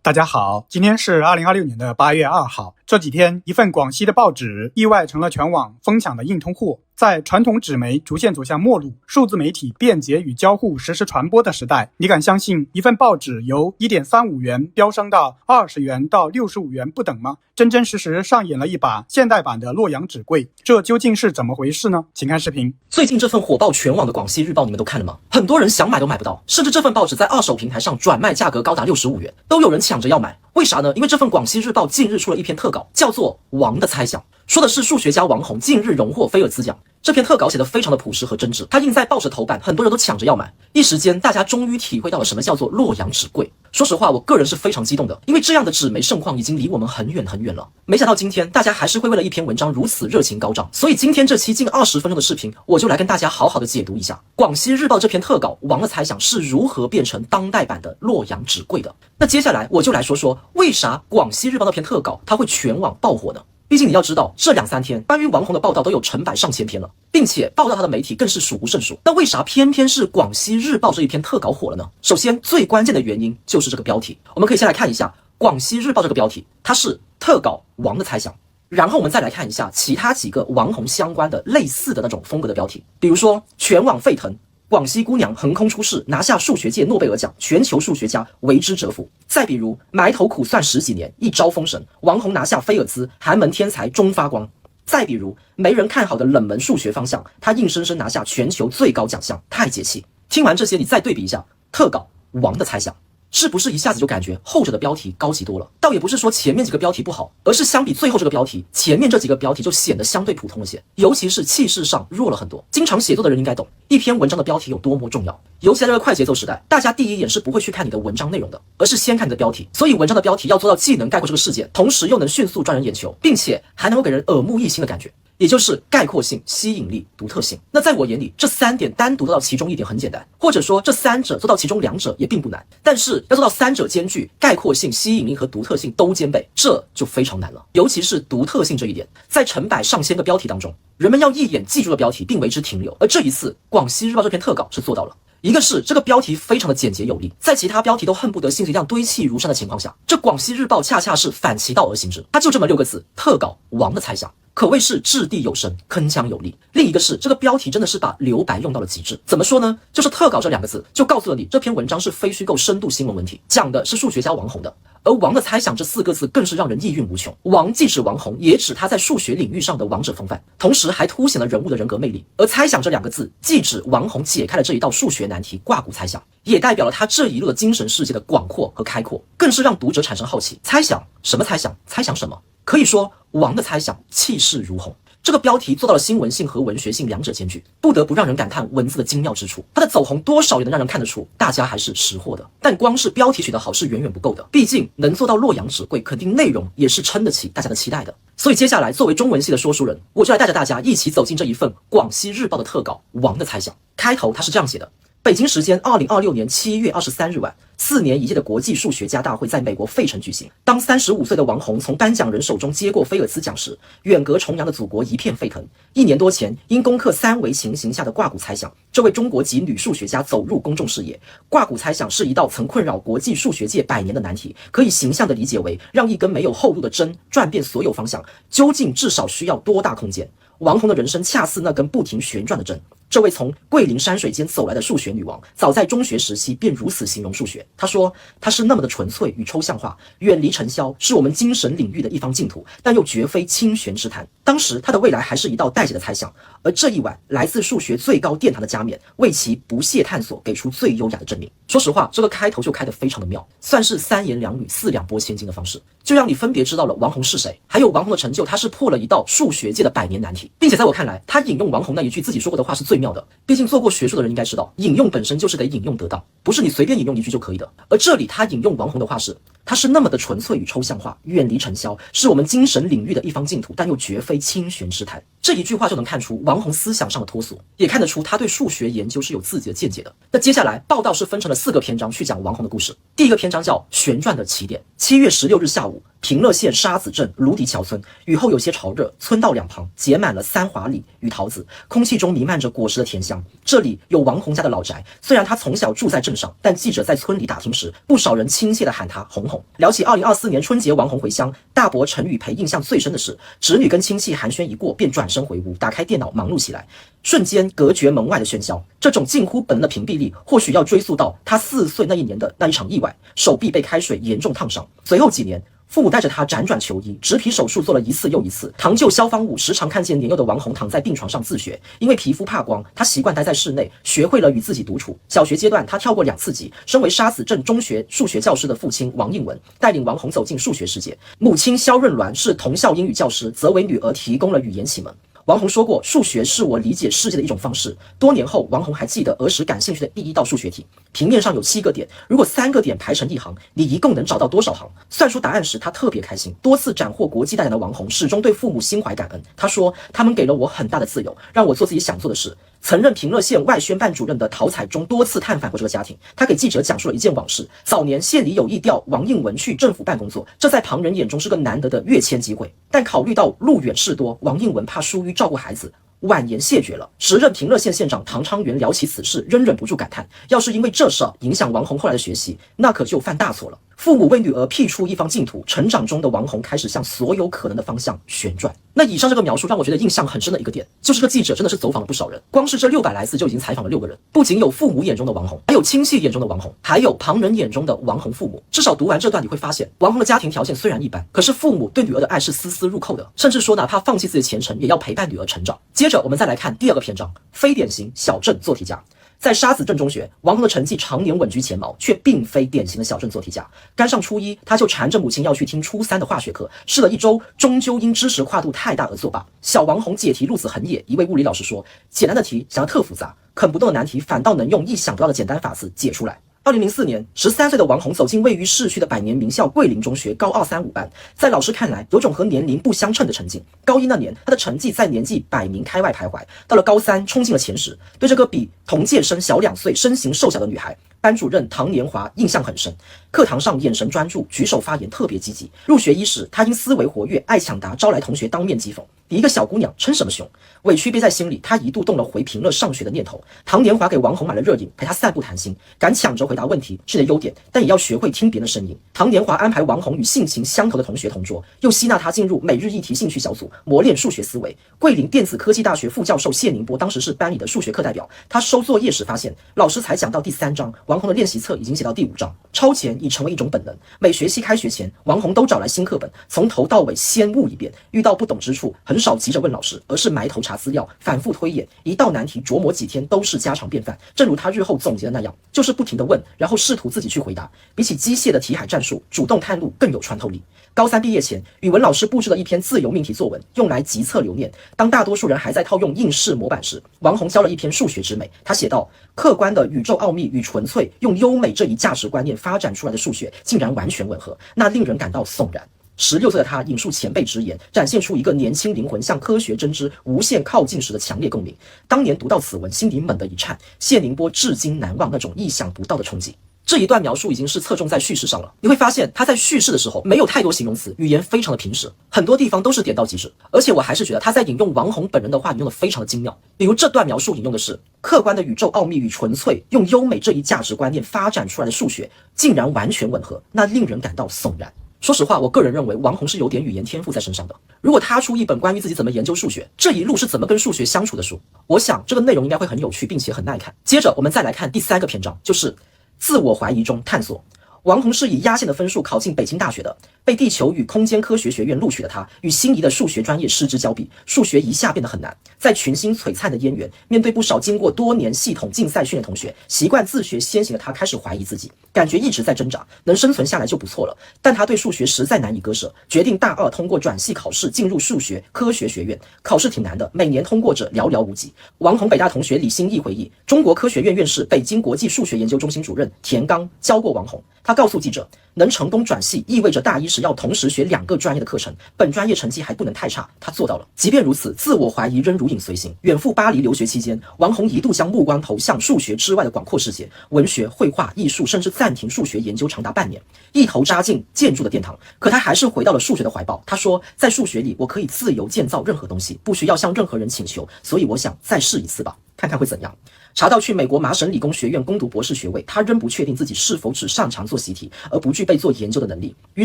大家好，今天是2026年的8月2号。这几天，一份广西的报纸意外成了全网疯抢的硬通货。在传统纸媒逐渐走向没落，数字媒体便捷与交互实时传播的时代，你敢相信一份报纸由1.35元飙升到20元到65元不等吗？真真实实上演了一把现代版的洛阳纸贵，这究竟是怎么回事呢？请看视频。最近这份火爆全网的广西日报你们都看了吗？很多人想买都买不到，甚至这份报纸在二手平台上转卖价格高达65元，都有人抢着要买。为啥呢？因为这份广西日报近日出了一篇特稿，叫做《王的猜想》，说的是数学家王宏近日荣获菲尔兹奖。这篇特稿写得非常的朴实和真挚，它印在报纸头版，很多人都抢着要买。一时间，大家终于体会到了什么叫做洛阳纸贵。说实话，我个人是非常激动的，因为这样的纸媒盛况已经离我们很远很远了。没想到今天大家还是会为了一篇文章如此热情高涨，所以今天这期近20分钟的视频，我就来跟大家好好的解读一下广西日报这篇特稿《王的猜想》是如何变成当代版的洛阳纸贵的。那接下来我就来说说为啥广西日报那篇特稿它会全网爆火呢？毕竟你要知道，这2-3天关于王宏的报道都有成百上千篇了，并且报道他的媒体更是数不胜数。那为啥偏偏是广西日报这一篇特稿火了呢？首先，最关键的原因就是这个标题。我们可以先来看一下广西日报这个标题，它是特稿王的猜想。然后我们再来看一下其他几个王宏相关的类似的那种风格的标题，比如说全网沸腾，广西姑娘横空出世，拿下数学界诺贝尔奖，全球数学家为之折服。再比如埋头苦算10几年，一朝封神，王宏拿下菲尔兹，寒门天才终发光。再比如没人看好的冷门数学方向，他硬生生拿下全球最高奖项，太解气。听完这些，你再对比一下特稿王的猜想，是不是一下子就感觉后者的标题高级多了？倒也不是说前面几个标题不好，而是相比最后这个标题，前面这几个标题就显得相对普通了些，尤其是气势上弱了很多。经常写作的人应该懂，一篇文章的标题有多么重要。尤其在这个快节奏时代，大家第一眼是不会去看你的文章内容的，而是先看你的标题。所以文章的标题要做到既能概括这个事件，同时又能迅速抓人眼球，并且还能够给人耳目一新的感觉。也就是概括性、吸引力、独特性。那在我眼里，这3点单独做到其中一点很简单，或者说这3者做到其中2者也并不难。但是要做到3者兼具，概括性、吸引力和独特性都兼备，这就非常难了。尤其是独特性这一点，在成百上千个标题当中，人们要一眼记住的标题并为之停留。而这一次，广西日报这篇特稿是做到了。一个是这个标题非常的简洁有力，在其他标题都恨不得信息量堆砌如山的情况下，这广西日报恰恰是反其道而行之，它就这么6个字：特稿王的猜想，可谓是掷地有声，铿锵有力。另一个是这个标题真的是把留白用到了极致。怎么说呢？就是特稿这2个字就告诉了你，这篇文章是非虚构深度新闻文体，讲的是数学家王宏的。而王的猜想这4个字更是让人意蕴无穷，王既指王宏，也指他在数学领域上的王者风范，同时还凸显了人物的人格魅力。而猜想这2个字既指王宏解开了这一道数学难题挂骨猜想，也代表了他这一路的精神世界的广阔和开阔，更是让读者产生好奇。猜想什么猜想？猜想什么？可以说王的猜想气势如虹。这个标题做到了新闻性和文学性2者兼具，不得不让人感叹文字的精妙之处。它的走红多少也能让人看得出大家还是识货的。但光是标题取得好是远远不够的，毕竟能做到洛阳纸贵，肯定内容也是撑得起大家的期待的。所以接下来作为中文系的说书人，我就来带着大家一起走进这一份广西日报的特稿《王的猜想》。开头他是这样写的：北京时间2026年7月23日晚，4年一届的国际数学家大会在美国费城举行。当35岁的王宏从颁奖人手中接过菲尔兹奖时，远隔重洋的祖国一片沸腾。1年多前，因攻克3维情形下的挂骨猜想，这位中国籍女数学家走入公众视野。挂骨猜想是一道曾困扰国际数学界100年的难题，可以形象地理解为让一根没有后路的针转变所有方向，究竟至少需要多大空间？王宏的人生恰似那根不停旋转的针。这位从桂林山水间走来的数学女王，早在中学时期便如此形容数学。她说，它是那么的纯粹与抽象化，远离尘嚣，是我们精神领域的一方净土，但又绝非清玄之谈。当时她的未来还是一道待解的猜想，而这一晚来自数学最高殿堂的加冕，为其不懈探索给出最优雅的证明。说实话，这个开头就开得非常的妙，算是3言2语4两拨千斤的方式，就让你分别知道了王宏是谁，还有王宏的成就，他是破了一道数学界的100年难题。并且在我看来，他引用王宏那一句自己说过的话是最妙的。毕竟做过学术的人应该知道，引用本身就是得引用得当，不是你随便引用一句就可以的。而这里他引用王宏的话是，它是那么的纯粹与抽象化，远离尘嚣，是我们精神领域的一方净土，但又绝非清玄之谈。这一句话就能看出王宏思想上的脱俗，也看得出他对数学研究是有自己的见解的。那接下来报道是分成了4个篇章去讲王宏的故事。第一个篇章叫旋转的起点， 7月16日下午，平乐县沙子镇芦笛桥村雨后有些潮热，村道两旁结满了三华李与桃子，空气中弥漫着果实的甜香。这里有王红家的老宅，虽然他从小住在镇上，但记者在村里打听时，不少人亲切地喊他红红。聊起2024年春节王红回乡，大伯陈宇培印象最深的是，侄女跟亲戚寒暄一过，便转身回屋，打开电脑忙碌起来，瞬间隔绝门外的喧嚣。这种近乎本能的屏蔽力，或许要追溯到他4岁那一年的那一场意外，手臂被开水严重烫伤。随后几年，父母带着他辗转求医，植皮手术做了一次又一次。堂舅萧方武时常看见年幼的王红躺在病床上自学，因为皮肤怕光，他习惯待在室内，学会了与自己独处。小学阶段，他跳过2次级。身为沙子镇中学数学教师的父亲王应文，带领王红走进数学世界。母亲萧润鸾是同校英语教师，则为女儿提供了语言启蒙。王红说过，数学是我理解世界的一种方式。多年后，王红还记得儿时感兴趣的第一道数学题，平面上有7个点，如果3个点排成一行，你一共能找到多少行？算出答案时，他特别开心。多次斩获国际大奖的王红，始终对父母心怀感恩。他说，他们给了我很大的自由，让我做自己想做的事。曾任平乐县外宣办主任的陶彩中多次探访过这个家庭，他给记者讲述了一件往事。早年县里有意调王应文去政府办工作，这在旁人眼中是个难得的跃迁机会，但考虑到路远事多，王应文怕疏于照顾孩子，婉言谢绝了。时任平乐县县长唐昌元聊起此事，仍忍不住感叹，要是因为这事影响王红后来的学习，那可就犯大错了。父母为女儿辟出一方净土，成长中的王红开始向所有可能的方向旋转。那以上这个描述让我觉得印象很深的一个点，就是这记者真的是走访了不少人，光是这600来字就已经采访了6个人，不仅有父母眼中的王红，还有亲戚眼中的王红，还有旁人眼中的王红父母。至少读完这段你会发现，王红的家庭条件虽然一般，可是父母对女儿的爱是丝丝入扣的，甚至说哪怕放弃自己的前程，也要陪伴女儿成长。接着我们再来看第2个篇章，非典型小镇做题家。在沙子镇中学，王红的成绩常年稳居前茅，却并非典型的小镇做题家。刚上初1，他就缠着母亲要去听初3的化学课，试了1周，终究因知识跨度太大而作罢。小王红解题路子很野，一位物理老师说，简单的题想要特复杂，啃不动的难题反倒能用意想不到的简单法子解出来。2004年，13岁的王红走进位于市区的百年名校桂林中学高2、3、5班，在老师看来，有种和年龄不相称的成绩。高1那年，他的成绩在年纪100名开外徘徊，到了高3冲进了前10。对这个比同届生小2岁、身形瘦小的女孩，班主任唐年华印象很深。课堂上眼神专注，举手发言特别积极。入学伊始，他因思维活跃，爱抢答，招来同学当面讥讽。你一个小姑娘称什么雄？委屈憋在心里，他一度动了回平乐上学的念头。唐年华给王红买了热饮，陪他散步谈心，敢抢着回答问题是你的优点，但也要学会听别人的声音。唐年华安排王红与性情相投的同学同桌，又吸纳他进入每日一题兴趣小组，磨练数学思维。桂林电子科技大学副教授谢宁波当时是班里的数学课代表，他收作业时发现，老师才讲到第3章，王红的练习册已经写到第5章，超前已成为一种本能。每学期开学前，王红都找来新课本，从头到尾先悟一遍，遇到不懂之处，很少急着问老师，而是埋头查资料，反复推演，一道难题琢磨几天都是家常便饭。正如他日后总结的那样，就是不停地问，然后试图自己去回答，比起机械的题海战术，主动探路更有穿透力。高3毕业前，语文老师布置了一篇自由命题作文，用来集测留念。当大多数人还在套用应试模板时，王红教了一篇数学之美。他写道，客观的宇宙奥秘与纯粹用优美这一价值观念发展出来的数学，竟然完全吻合，那令人感到悚然。16岁的他引述前辈直言，展现出一个年轻灵魂向科学真知无限靠近时的强烈共鸣。当年读到此文，心底猛地一颤，谢宁波至今难忘那种意想不到的冲击。这一段描述已经是侧重在叙事上了，你会发现他在叙事的时候没有太多形容词，语言非常的平实，很多地方都是点到即止。而且我还是觉得他在引用王红本人的话引用的非常的精妙，比如这段描述引用的是客观的宇宙奥秘与纯粹用优美这一价值观念发展出来的数学竟然完全吻合，那令人感到悚然。说实话，我个人认为王红是有点语言天赋在身上的。如果他出一本关于自己怎么研究数学，这一路是怎么跟数学相处的书，我想这个内容应该会很有趣，并且很耐看。接着我们再来看第3个篇章，就是自我怀疑中探索。王红是以压线的分数考进北京大学的，被地球与空间科学学院录取的他，与心仪的数学专业失之交臂，数学一下变得很难。在群星璀璨的燕园，面对不少经过多年系统竞赛训练的同学，习惯自学先行的他开始怀疑自己，感觉一直在挣扎，能生存下来就不错了。但他对数学实在难以割舍，决定大2通过转系考试进入数学科学学院。考试挺难的，每年通过者寥寥无几。王红北大同学李新义回忆，中国科学院院士、北京国际数学研究中心主任田刚教过王红。他告诉记者，能成功转系意味着大一时要同时学2个专业的课程，本专业成绩还不能太差，他做到了。即便如此，自我怀疑仍如影随形。远赴巴黎留学期间，王洪一度将目光投向数学之外的广阔世界，文学、绘画、艺术，甚至暂停数学研究长达半年，一头扎进建筑的殿堂。可他还是回到了数学的怀抱。他说，在数学里，我可以自由建造任何东西，不需要向任何人请求，所以我想再试一次吧，看看会怎样。查到去美国麻省理工学院攻读博士学位，他仍不确定自己是否只擅长做习题，而不具备做研究的能力。于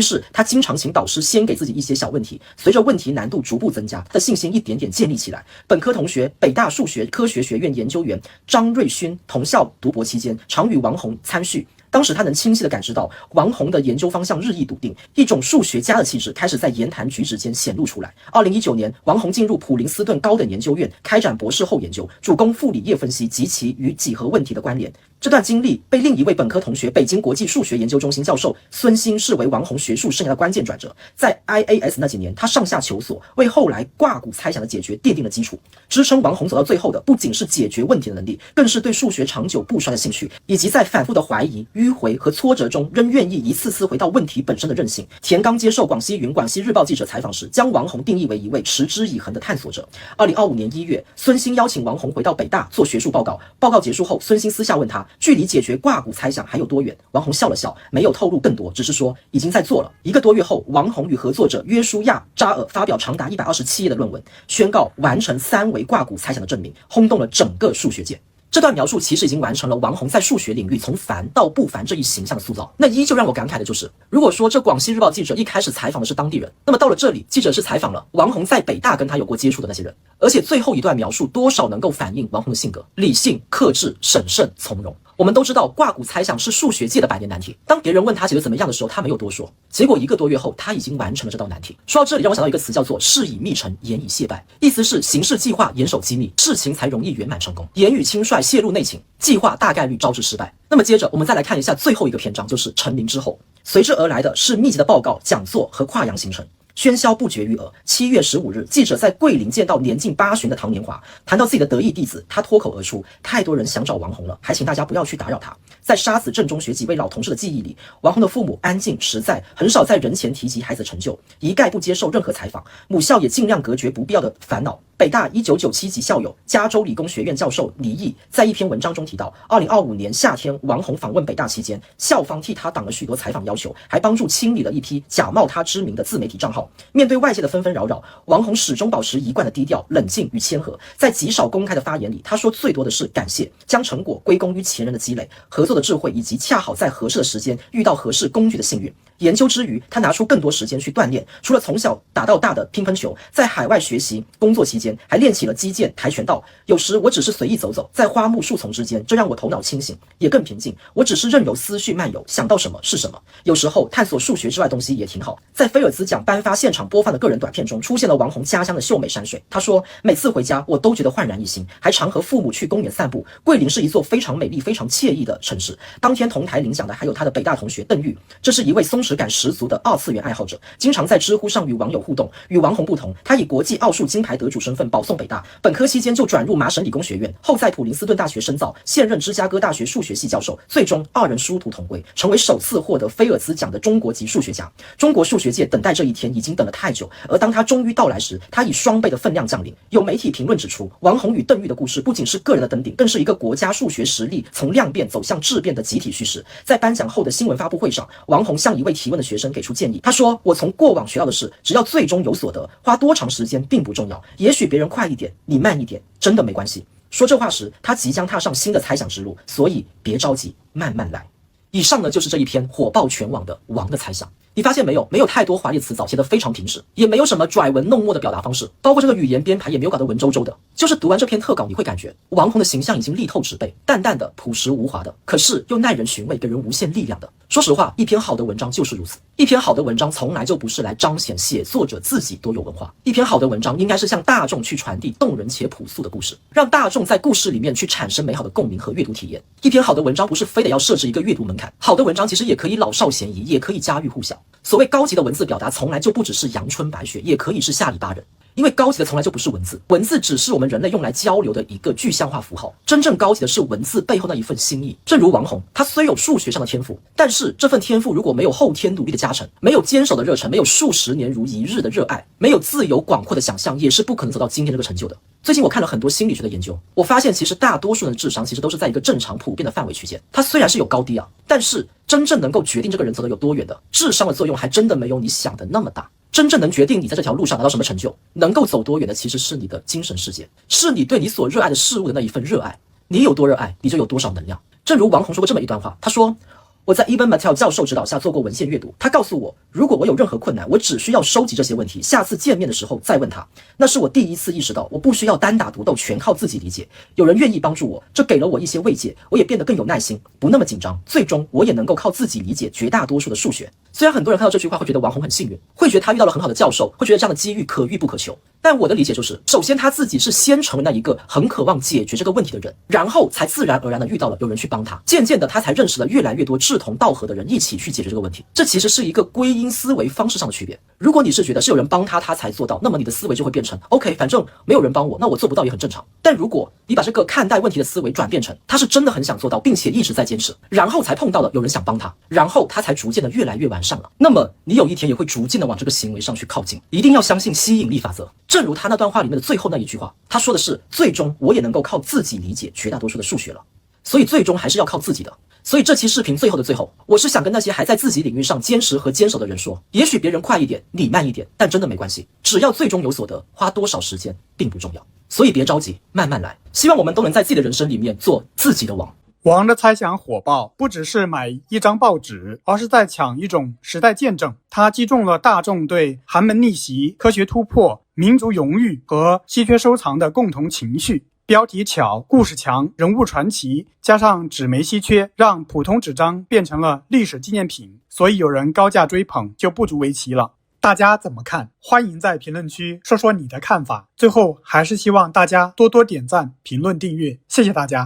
是他经常请导师先给自己一些小问题，随着问题难度逐步增加，他的信心一点点建立起来。本科同学北大数学科学学院研究员张瑞勋同校读博期间，常与王洪参叙。当时他能清晰地感知到王洪的研究方向日益笃定，一种数学家的气质开始在言谈举止间显露出来。2019年，王洪进入普林斯顿高等研究院开展博士后研究，主攻傅里叶分析及其与几何问题的关联。这段经历被另一位本科同学北京国际数学研究中心教授孙兴视为王洪学术生涯的关键转折。在 IAS 那几年，他上下求索，为后来卦骨猜想的解决奠定了基础。支撑王洪走到最后的不仅是解决问题的能力，更是对数学长久不衰的兴趣，以及在反复的怀疑、迂回和挫折中仍愿意一次次回到问题本身的韧性。田刚接受广西云广西日报记者采访时，将王洪定义为一位持之以恒的探索者。2025年1月，孙兴邀请王洪回到北大做学术报告。报告结束后，孙兴私下问他，距离解决卦骨猜想还有多远？王洪笑了笑，没有透露更多，只是说已经在做了。1个多月后，王洪与合作者约书亚·扎尔发表长达127页的论文，宣告完成3维卦骨猜想的证明，轰动了整个数学界。这段描述其实已经完成了王洪在数学领域从凡到不凡这一形象的塑造。那依旧让我感慨的就是，如果说这广西日报记者一开始采访的是当地人，那么到了这里，记者是采访了王洪在北大跟他有过接触的那些人。而且最后一段描述多少能够反映王洪的性格：理性、克制、审慎、从容。我们都知道卦骨猜想是数学界的百年难题，当别人问他解决怎么样的时候，他没有多说，结果1个多月后他已经完成了这道难题。说到这里，让我想到一个词叫做事以密成，言以谢败，意思是行事计划，严守机密，事情才容易圆满成功。言语轻率，泄露内情，计划大概率招致失败。那么接着我们再来看一下最后一个篇章，就是成名之后，随之而来的是密集的报告、讲座和跨洋行程。喧嚣不绝于耳。7月15日，记者在桂林见到年近80的唐年华，谈到自己的得意弟子，他脱口而出：太多人想找王洪了，还请大家不要去打扰他。在杀死正中学几位老同事的记忆里，王洪的父母安静实在，很少在人前提及孩子的成就，一概不接受任何采访，母校也尽量隔绝不必要的烦恼。北大1997级校友、加州理工学院教授李毅在一篇文章中提到，2025年夏天，王洪访问北大期间，校方替他挡了许多采访要求，还帮助清理了一批假冒他知名的自媒体账号。面对外界的纷纷扰扰，王洪始终保持一贯的低调、冷静与谦和。在极少公开的发言里，他说最多的是感谢，将成果归功于前人的积累、合作的智慧，以及恰好在合适的时间遇到合适工具的幸运。研究之余，他拿出更多时间去锻炼，除了从小打到大的乒乓球，在海外学习工作期间还练起了击剑、跆拳道。有时我只是随意走走，在花木树丛之间，这让我头脑清醒，也更平静。我只是任由思绪漫游，想到什么是什么。有时候探索数学之外的东西也挺好。在菲尔兹奖颁发现场播放的个人短片中，出现了王洪家乡的秀美山水。他说，每次回家我都觉得焕然一新，还常和父母去公园散步。桂林是一座非常美丽、非常惬意的城市。当天同台领奖的还有他的北大同学邓玉，这是一位松弛感十足的二次元爱好者，经常在知乎上与网友互动。与王洪不同，他以国际奥数金牌得主身份保送北大，本科期间就转入麻省理工学院，后在普林斯顿大学深造，现任芝加哥大学数学系教授，最终2人殊途同归，成为首次获得菲尔兹奖的中国籍数学家。中国数学界等待这一天已经等了太久，而当他终于到来时，他以双倍的分量降临。有媒体评论指出，王洪与邓玉的故事不仅是个人的登顶，更是一个国家数学实力从量变走向质变的集体叙事。在颁奖后的新闻发布会上，王洪向一位提问的学生给出建议，他说，我从过往学到的是，只要最终有所得，花多长时间并不重要，也许别人快一点，你慢一点，真的没关系。说这话时，他即将踏上新的猜想之路，所以别着急，慢慢来。以上呢，就是这一篇火爆全网的王的猜想。你发现没有？没有太多华丽词藻，写得非常平实，也没有什么拽文弄墨的表达方式，包括这个语言编排也没有搞得文绉绉的。就是读完这篇特稿，你会感觉王洪的形象已经力透纸背，淡淡的、朴实无华的，可是又耐人寻味，给人无限力量的。说实话，一篇好的文章就是如此。一篇好的文章从来就不是来彰显写作者自己多有文化，一篇好的文章应该是向大众去传递动人且朴素的故事，让大众在故事里面去产生美好的共鸣和阅读体验。一篇好的文章不是非得要设置一个阅读门槛，好的文章其实也可以老少咸宜，也可以家喻户晓。所谓高级的文字表达，从来就不只是阳春白雪，也可以是下里巴人。因为高级的从来就不是文字，文字只是我们人类用来交流的一个具象化符号，真正高级的是文字背后那一份心意。正如王洪，他虽有数学上的天赋，但是这份天赋如果没有后天努力的加成，没有坚守的热忱，没有数十年如一日的热爱，没有自由广阔的想象，也是不可能走到今天这个成就的。最近我看了很多心理学的研究，我发现其实大多数人的智商其实都是在一个正常普遍的范围区间。它虽然是有高低啊，但是真正能够决定这个人走得有多远的智商的作用还真的没有你想的那么大。真正能决定你在这条路上达到什么成就，能够走多远的其实是你的精神世界，是你对你所热爱的事物的那一份热爱。你有多热爱，你就有多少能量。正如王洪说过这么一段话，他说，我在 Eben Mattel 教授指导下做过文献阅读，他告诉我，如果我有任何困难，我只需要收集这些问题，下次见面的时候再问他。那是我第一次意识到，我不需要单打独斗，全靠自己理解。有人愿意帮助我，这给了我一些慰藉，我也变得更有耐心，不那么紧张。最终，我也能够靠自己理解绝大多数的数学。虽然很多人看到这句话会觉得王洪很幸运，会觉得他遇到了很好的教授，会觉得这样的机遇可遇不可求。但我的理解就是，首先他自己是先成为那一个很渴望解决这个问题的人，然后才自然而然的遇到了有人去帮他，渐渐的他才认识了越来越多志同道合的人一起去解决这个问题。这其实是一个归因思维方式上的区别。如果你是觉得是有人帮他才做到，那么你的思维就会变成 OK， 反正没有人帮我，那我做不到也很正常。但如果你把这个看待问题的思维转变成他是真的很想做到，并且一直在坚持，然后才碰到了有人想帮他，然后他才逐渐的越来越完善了，那么你有一天也会逐渐的往这个行为上去靠近。一定要相信吸引力法则。正如他那段话里面的最后那一句话，他说的是，最终我也能够靠自己理解绝大多数的数学了。所以最终还是要靠自己的。所以这期视频最后的最后，我是想跟那些还在自己领域上坚持和坚守的人说，也许别人快一点，你慢一点，但真的没关系，只要最终有所得，花多少时间并不重要。所以别着急，慢慢来。希望我们都能在自己的人生里面做自己的王。王的猜想火爆，不只是买一张报纸，而是在抢一种时代见证。它击中了大众对寒门逆袭、科学突破、民族荣誉和稀缺收藏的共同情绪。标题巧，故事强，人物传奇，加上纸媒稀缺，让普通纸张变成了历史纪念品，所以有人高价追捧，就不足为奇了。大家怎么看？欢迎在评论区说说你的看法。最后还是希望大家多多点赞、评论、订阅，谢谢大家。